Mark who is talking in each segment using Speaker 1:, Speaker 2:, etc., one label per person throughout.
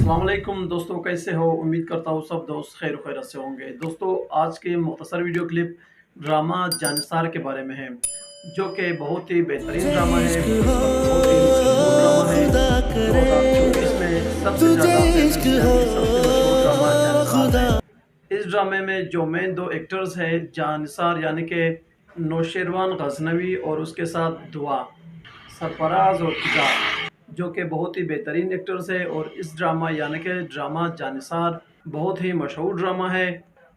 Speaker 1: अस्सलाम वालेकुम दोस्तों, कैसे हो? उम्मीद करता हूँ सब दोस्त खैर खैरियत से होंगे। दोस्तों, आज के मुख्तसर वीडियो क्लिप ड्रामा जानिसार के बारे में है, जो कि बहुत ही बेहतरीन
Speaker 2: तुझे
Speaker 1: ड्रामा है।
Speaker 2: इश्क
Speaker 1: इस
Speaker 2: हो
Speaker 1: वक्त बहुत ही मशहूर ड्रामा है।
Speaker 2: खुदा करे,
Speaker 1: 2024 में सबसे
Speaker 2: तुझे
Speaker 1: ज़्यादा
Speaker 2: इश्क
Speaker 1: फेमस
Speaker 2: हो
Speaker 1: यानी सबसे मशहूर ड्रामा जानिसार
Speaker 2: खुदा।
Speaker 1: है। इस ड्रामे में जो मेन दो एक्टर्स हैं, जानिसार यानी कि नौशेरवान गजनवी और उसके साथ दुआ, सरफराज और फिजा, जो कि बहुत ही बेहतरीन एक्टर्स है। और इस ड्रामा यानी कि ड्रामा जानिसार बहुत ही मशहूर ड्रामा है।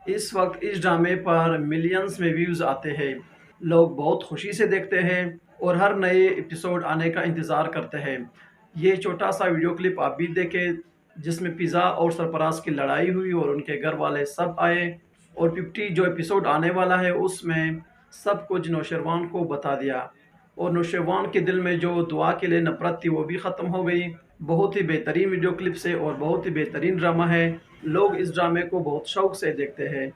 Speaker 1: इस वक्त इस ड्रामे पर मिलियंस में व्यूज़ आते हैं। लोग बहुत खुशी से देखते हैं और हर नए एपिसोड आने का इंतज़ार करते हैं। ये छोटा सा वीडियो क्लिप आप भी देखें, जिसमें पिज़्ज़ा और सरफराज की लड़ाई हुई और उनके घर वाले सब आए, और 50 जो एपिसोड आने वाला है उसमें सब कुछ नौशरवान को बता दिया, और नौशरवान के दिल में जो दुआ के लिए नफ़रत थी वो भी ख़त्म हो गई। बहुत ही बेहतरीन वीडियो क्लिप्स है और बहुत ही बेहतरीन ड्रामा है। लोग इस ड्रामे को बहुत शौक़ से देखते हैं।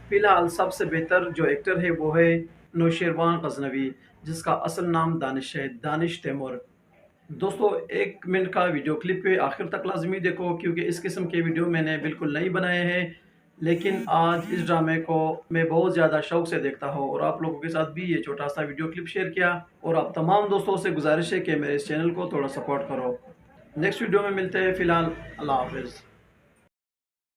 Speaker 1: फ़िलहाल सबसे बेहतर जो एक्टर है वो है नौशरवान गजनवी, जिसका असल नाम दानिश है, दानिश तैमूर। दोस्तों, 1 मिनट का वीडियो क्लिप पे आखिर तक लाज़मी देखो, क्योंकि इस किस्म के वीडियो मैंने बिल्कुल नहीं बनाए हैं। लेकिन आज इस ड्रामे को मैं बहुत ज़्यादा शौक़ से देखता हूँ और आप लोगों के साथ भी ये छोटा-सा वीडियो क्लिप शेयर किया। और आप तमाम दोस्तों से गुज़ारिश है कि मेरे इस चैनल को थोड़ा सपोर्ट करो। नेक्स्ट वीडियो में मिलते हैं। फ़िलहाल अल्लाह हाफ़िज़।